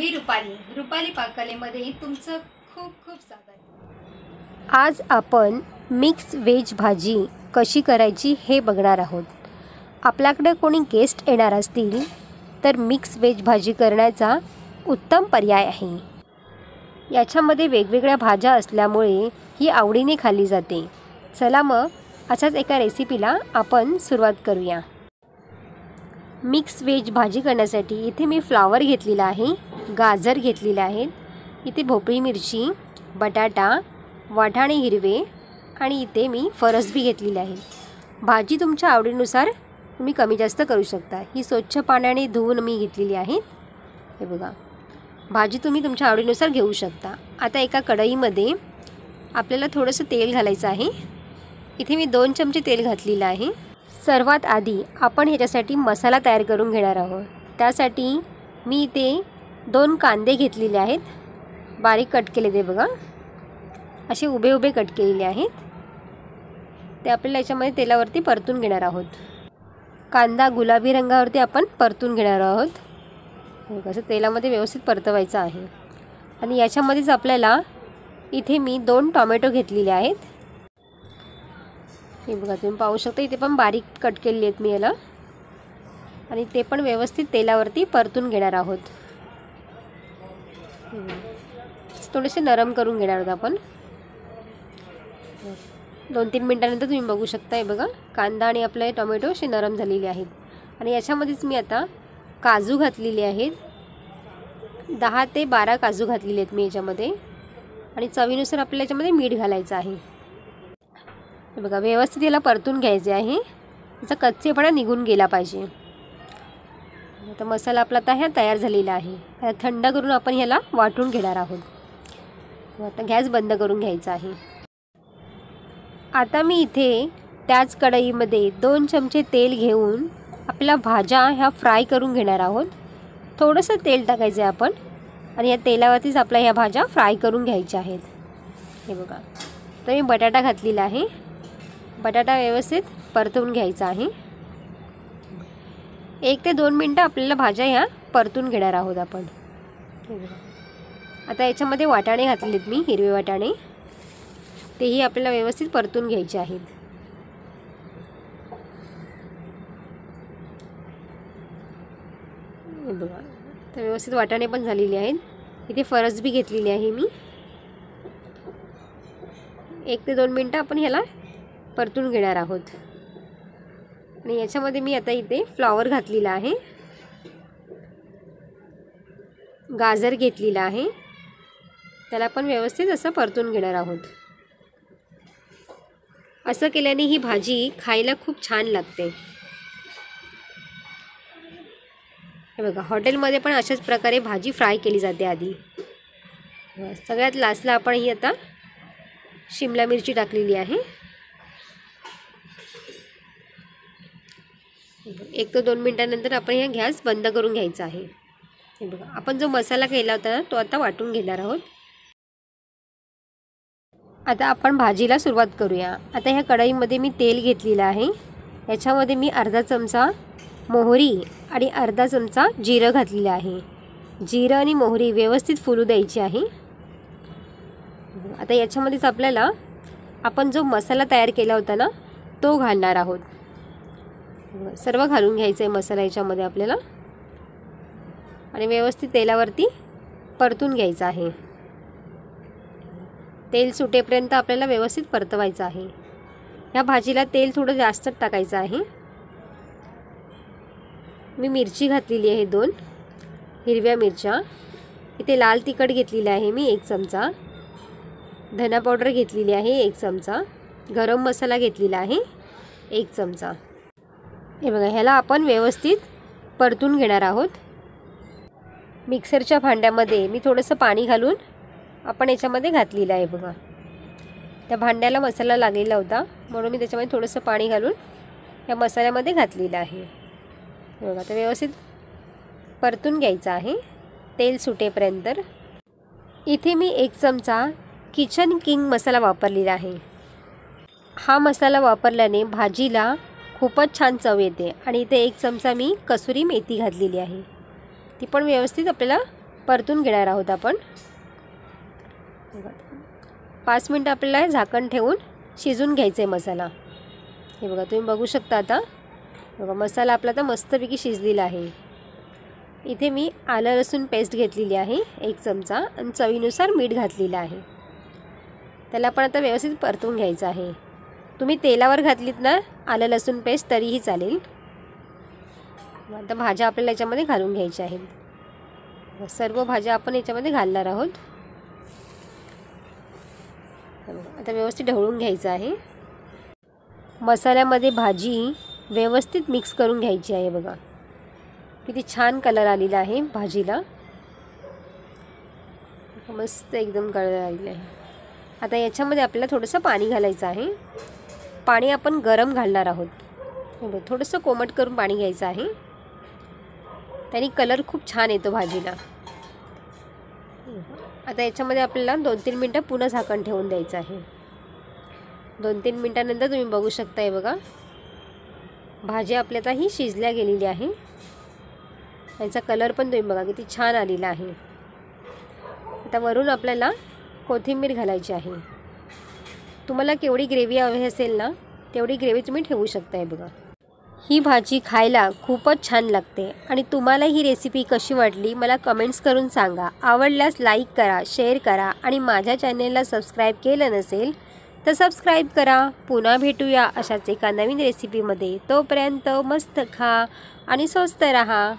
मी रुपाली पाककलेमध्ये तुमचं खूप खूप स्वागत। आज आपण मिक्स व्हेज भाजी कशी करायची हे बघणार आहोत। आपल्याकडे कोणी गेस्ट येणार असतील तर मिक्स व्हेज भाजी करण्याचा उत्तम पर्याय आहे। याच्यामध्ये वेगवेगळ्या भाज्या असल्यामुळे ही आवडीने खाल्ली जाते। चला मग अशाच एका रेसिपीला आपण सुरुवात करूया। मिक्स व्हेज भाजी करण्यासाठी इथे मी फ्लावर घेतलेला आहे, गाजर घेतलेले आहेत, इथे भोपळी मिरची, बटाटा, वाटाणे हिरवे आणि इथे मी फरसबी घेतलेली आहे। भाजी तुमच्या आवडीनुसार तुम्ही कमी जास्त करू शकता। ही स्वच्छ पाण्याने धुवून मी घेतलेली आहे। हे बघा, भाजी तुम्ही तुमच्या आवडीनुसार घेऊ शकता। आता एका कढईमध्ये आपल्याला थोडंसं तेल घालायचं आहे। इथे मी 2 चमचे तेल घातलेलं आहे। सर्वात आधी आपण ह्याच्यासाठी मसाला तयार करून घेणार आहोत। त्यासाठी मी इथे 2 कांदे घेतलेले आहेत, बारीक कट केले ते बघा, असे उभे उभे कट केलेले आहेत। ते आपल्याला याच्यामध्ये तेलावरती परतून घेणार आहोत। कांदा गुलाबी रंगावरती आपण परतून घेणार आहोत। असं तेलामध्ये व्यवस्थित परतवायचं आहे। आणि याच्यामध्येच आपल्याला इथे मी 2 टोमॅटो घेतलेले आहेत। हे बघा, तुम्ही पाहू शकता इथे पण बारीक कट केलेले आहेत मी याला, आणि ते पण व्यवस्थित तेलावरती परतून घेणार आहोत। थोडेसे नरम करून घेणार आहोत आपण। 2-3 मिनिटांनंतर तुम्ही बघू शकता, हे बघा कांदा आणि आपले टोमॅटो असे नरम झालेले आहेत। आणि याच्यामध्येच मी आता काजू घातलेले आहेत, 10 ते 12 काजू घातलेले आहेत मी याच्यामध्ये। आणि चवीनुसार आपल्याला याच्यामध्ये मीठ घालायचं आहे। हे बघा, व्यवस्थित याला परतून घ्यायचे आहे, त्याचा कच्चेपणा निघून गेला पाहिजे। आता मसाला आपला आता ह्या तयार झालेला आहे। आता थंड करून आपण ह्याला वाटून घेणार आहोत। आता गॅस बंद करून घ्यायचा आहे। आता मी इथे त्याच कढईमध्ये 2 चमचे तेल घेऊन आपल्या भाज्या ह्या फ्राय करून घेणार आहोत। थोडंसं तेल टाकायचं आहे आपण, आणि या तेलावरतीच आपल्या ह्या भाज्या फ्राय करून घ्यायच्या आहेत। हे बघा, तर मी बटाटा घातलेला आहे, बटाटा व्यवस्थित परतून घ्यायचा आहे। 1 ते 2 मिनटं आपल्याला भाज्या ह्या परतून घेणार आहोत आपण। आता याच्यामध्ये वाटाणे घातलेत मी, हिरवे वाटाणे, तेही आपल्याला व्यवस्थित परतून घ्यायचे आहेत। बघा, तर व्यवस्थित वाटाणे पण झालेले आहेत। इथे फरसबी घेतलेली आहे मी। 1 ते 2 मिनटं आपण ह्याला परतून घेणार आहोत। आणि याच्यामध्ये मी आता इथे फ्लावर घातलेला आहे, गाजर घेतलेला आहे, त्याला पण व्यवस्थित असं परतून घेणार आहोत। असं केल्याने ही भाजी खायला खूप छान लागते। हे बघा, हॉटेलमध्ये पण अशाच प्रकारे भाजी फ्राय केली जाते आधी। सगळ्यात लास्टला आपण ही आता शिमला मिरची टाकलेली आहे। 1 ते 2 मिनिटांनंतर आपण ह्या गॅस बंद करून घ्यायचा आहे। हे बघा, आपण जो मसाला केला होता तो आता वाटून घेणार आहोत। आता आपण भाजीला सुरुवात करूया। आता ह्या कढईमध्ये मी तेल घेतलेलं आहे, याच्यामध्ये मी अर्धा चमचा मोहरी आणि अर्धा चमचा जिरं घातलेलं आहे। जिरं आणि मोहरी व्यवस्थित फुलू द्यायची आहे। आता याच्यामध्येच आपल्याला आपण जो मसाला तयार केला होता ना तो घालणार आहोत। सर्व घालून घ्यायचं आहे मसाला याच्यामध्ये आपल्याला, आणि व्यवस्थित तेलावरती परतून घ्यायचं आहे। तेल सुटेपर्यंत आपल्याला व्यवस्थित परतवायचं आहे। ह्या भाजीला तेल थोडं जास्त टाकायचं आहे। मी मिरची घातलेली आहे 2 हिरव्या मिरच्या, इथे लाल तिखट घेतलेलं आहे मी 1 चमचा, धना पावडर घेतलेली आहे 1 चमचा, गरम मसाला घेतलेला आहे 1 चमचा। हे बघा, ह्याला आपण व्यवस्थित परतून घेणार आहोत। मिक्सरच्या भांड्यामध्ये मी थोडंसं पाणी घालून आपण याच्यामध्ये घातलेलं आहे। बघा, त्या भांड्याला मसाला लागलेला होता म्हणून मी त्याच्यामध्ये थोडंसं पाणी घालून या मसाल्यामध्ये घातलेलं आहे। बघा, तर व्यवस्थित परतून घ्यायचं आहे तेल सुटेपर्यंत। इथे मी 1 चमचा किचन किंग मसाला वापरलेला आहे। हा मसाला वापरल्याने भाजीला खूपच छान चव येते। आणि इथे 1 चमचा मी कसुरी मेथी घातलेली आहे, ती पण व्यवस्थित आपल्याला परतून घेणार आहोत आपण. 5 मिनटं आपल्याला झाकण ठेवून शिजून घ्यायचं आहे मसाला. हे बघा, तुम्ही बघू शकता आता. बघा, मसाला आपला आता मस्तपैकी शिजलेला आहे. इथे मी आलं लसूण पेस्ट घेतलेली आहे 1 चमचा आणि चवीनुसार मीठ घातलेलं आहे. त्याला आपण आता व्यवस्थित परतून घ्यायचं आहे. तुम्ही तेलावर घातलीत ना आलं लसूण पेस्ट तरीही चालेल. आता भाज्या आपल्याला याच्यामध्ये घालून घ्यायच्या आहेत. सर्व भाज्या आपण याच्यामध्ये घालणार आहोत. आता व्यवस्थित ढवळून घ्यायचं आहे. मसाल्यामध्ये भाजी व्यवस्थित मिक्स करून घ्यायची आहे. बघा किती छान कलर आलेला आहे भाजीला. मस्त एकदम कलर आलेला आहे. आता याच्यामध्ये आपल्याला थोडंसं पाणी घालायचं आहे. पाणी आपण गरम घालणार आहोत. थोडंसं कोमट करून पाणी घ्यायचं आहे. त्याने कलर खूप छान येतो भाजीला. आता याच्यामध्ये आपल्याला 2-3 मिनटं पुन्हा झाकण ठेवून द्यायचं आहे. 2-3 मिनटानंतर तुम्ही बघू शकताय बघा, भाजी आपल्या आता ही शिजल्या गेलेली आहे. याचा कलर पण तुम्ही बघा किती छान आलेला आहे. आता वरून आपल्याला कोथिंबीर घालायची आहे. तुम्हाला केवढी ग्रेव्ही हवी असेल ना तेवढी ग्रेव्ही तुम्ही ठेवू शकताय. बघा, ही भाजी खायला खूपच छान लागते. आणि तुम्हाला ही रेसिपी कशी वाटली मला कमेंट्स करून सांगा. आवडल्यास लाईक करा, शेअर करा आणि माझ्या चॅनेलला सबस्क्राईब केलं नसेल तर सबस्क्राईब करा. पुन्हा भेटूया अशाच एका नवीन रेसिपीमध्ये. तोपर्यंत मस्त खा आणि स्वस्त रहा.